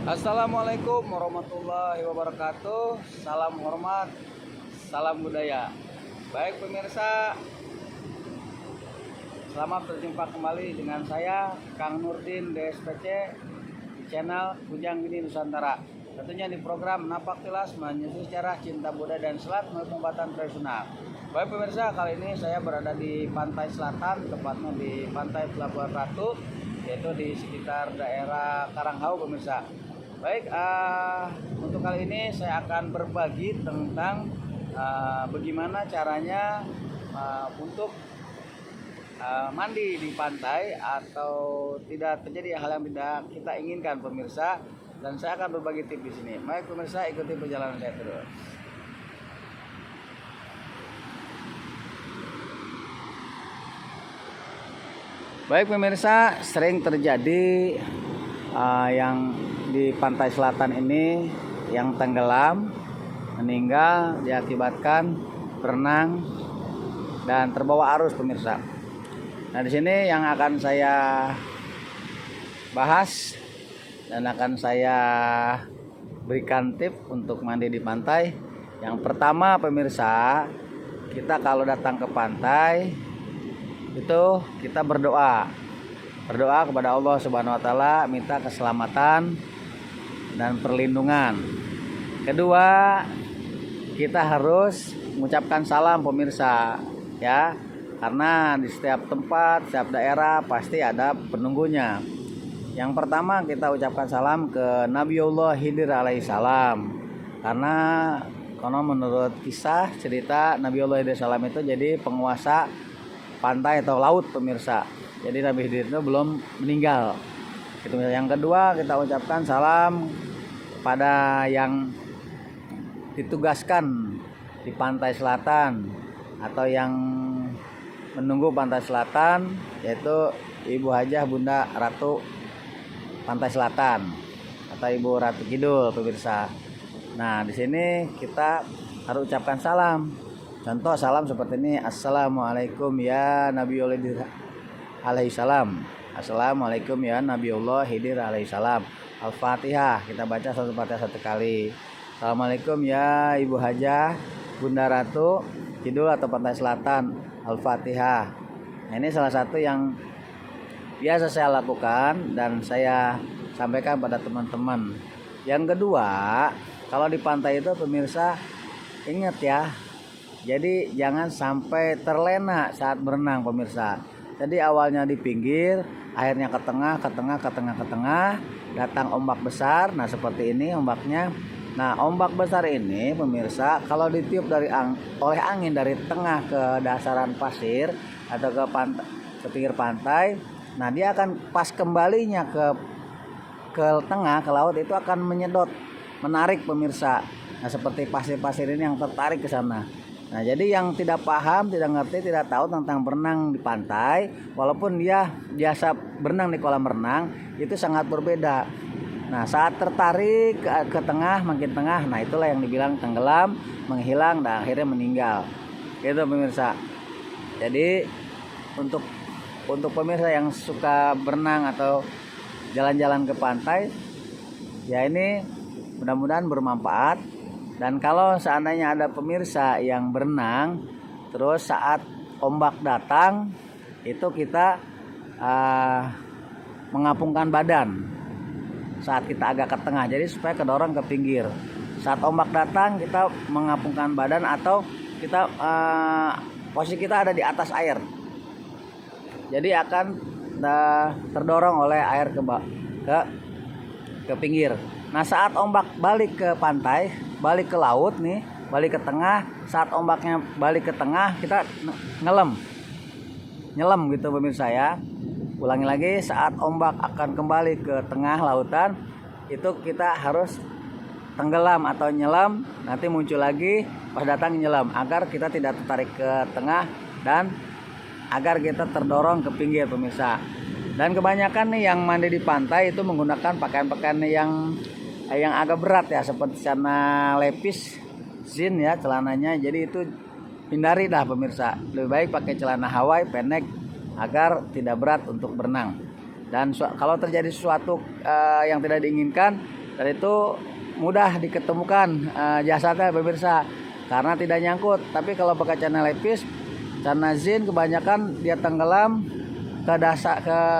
Assalamualaikum warahmatullahi wabarakatuh. Salam hormat, salam budaya. Baik pemirsa, selamat berjumpa kembali dengan saya Kang Nurdin DSPC di channel Kujang Geni Nusantara. Tentunya di program Napak Tilas menyusuri sejarah cinta budaya dan selat melalui pembuatan tradisional. Baik pemirsa, kali ini saya berada di pantai selatan, tepatnya di pantai Pelabuhan Ratu, yaitu di sekitar daerah Karanghau pemirsa. Baik, untuk kali ini saya akan berbagi tentang bagaimana caranya untuk mandi di pantai atau tidak terjadi hal yang tidak kita inginkan pemirsa, dan saya akan berbagi tips di sini. Baik pemirsa, ikuti perjalanan saya terus. Baik pemirsa, sering terjadi yang di pantai selatan ini yang tenggelam, meninggal diakibatkan berenang dan terbawa arus pemirsa. Nah, di sini yang akan saya bahas dan akan saya berikan tips untuk mandi di pantai. Yang pertama pemirsa, kita kalau datang ke pantai itu kita berdoa kepada Allah Subhanahu wa taala, minta keselamatan dan perlindungan. Kedua, kita harus mengucapkan salam pemirsa ya, karena di setiap tempat, setiap daerah pasti ada penunggunya. Yang pertama kita ucapkan salam ke Nabiullah Khidir alaihissalam, karena menurut kisah cerita Nabiullah Khidir salam itu jadi penguasa pantai atau laut pemirsa. Jadi Nabi Khidir itu belum meninggal. Itu yang kedua, kita ucapkan salam pada yang ditugaskan di pantai selatan atau yang menunggu pantai selatan, yaitu Ibu Hajah Bunda Ratu Pantai Selatan atau Ibu Ratu Kidul pemirsa. Nah, di sini kita harus ucapkan salam. Contoh salam seperti ini, Assalamualaikum ya Nabiullah alaihissalam. Assalamualaikum ya Nabiullah Khidir alaihissalam. Al-Fatihah, kita baca satu Fatihah satu kali. Assalamualaikum ya Ibu Hajah Bunda Ratu Kidul atau Pantai Selatan. Al-Fatihah. Nah, ini salah satu yang biasa saya lakukan dan saya sampaikan pada teman-teman. Yang kedua, kalau di pantai itu pemirsa, ingat ya, jadi jangan sampai terlena saat berenang pemirsa. Jadi awalnya di pinggir, akhirnya ke tengah, datang ombak besar. Nah, seperti ini ombaknya. Nah, ombak besar ini pemirsa, kalau ditiup oleh angin dari tengah ke dasaran pasir atau ke pinggir pantai, nah dia akan pas kembalinya ke tengah, ke laut, itu akan menyedot, menarik pemirsa. Nah, seperti pasir-pasir ini yang tertarik ke sana. Nah, jadi yang tidak paham, tidak ngerti, tidak tahu tentang berenang di pantai, walaupun dia biasa berenang di kolam renang, itu sangat berbeda. Nah, saat tertarik ke tengah, makin tengah, nah itulah yang dibilang tenggelam, menghilang, dan akhirnya meninggal. Gitu pemirsa. Jadi untuk pemirsa yang suka berenang atau jalan-jalan ke pantai, ya ini mudah-mudahan bermanfaat. Dan kalau seandainya ada pemirsa yang berenang, terus saat ombak datang, itu kita mengapungkan badan saat kita agak ke tengah, jadi supaya kedorong ke pinggir. Saat ombak datang, kita mengapungkan badan atau kita posisi kita ada di atas air, jadi akan terdorong oleh air ke pinggir. Nah, saat ombak balik ke pantai, balik ke laut nih, balik ke tengah, saat ombaknya balik ke tengah, kita nyelam gitu pemirsa ya. Ulangi lagi, saat ombak akan kembali ke tengah lautan, itu kita harus tenggelam atau nyelam, nanti muncul lagi pas datang nyelam, agar kita tidak tertarik ke tengah dan agar kita terdorong ke pinggir pemirsa. Dan kebanyakan nih yang mandi di pantai itu menggunakan pakaian-pakaian yang agak berat ya, seperti celana lepis zin ya celananya. Jadi itu hindari dah pemirsa. Lebih baik pakai celana Hawaii pendek agar tidak berat untuk berenang. Dan kalau terjadi sesuatu yang tidak diinginkan, dan itu mudah diketemukan jasadnya pemirsa karena tidak nyangkut. Tapi kalau pakai channel lepis, channel zin kebanyakan dia tenggelam ke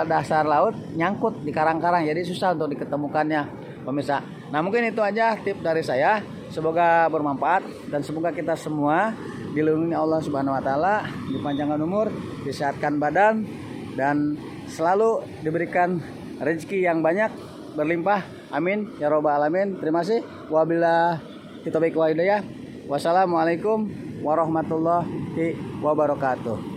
dasar laut, nyangkut di karang-karang, jadi susah untuk diketemukannya pemirsa. Nah mungkin itu aja tips dari saya, semoga bermanfaat dan semoga kita semua dilindungi Allah Subhanahu Wa Taala, dipanjangkan umur, disehatkan badan, dan selalu diberikan rezeki yang banyak berlimpah, amin ya robbal alamin. Terima kasih. Wabillahi taufiq wal hidayah. Wassalamualaikum warahmatullahi wabarakatuh.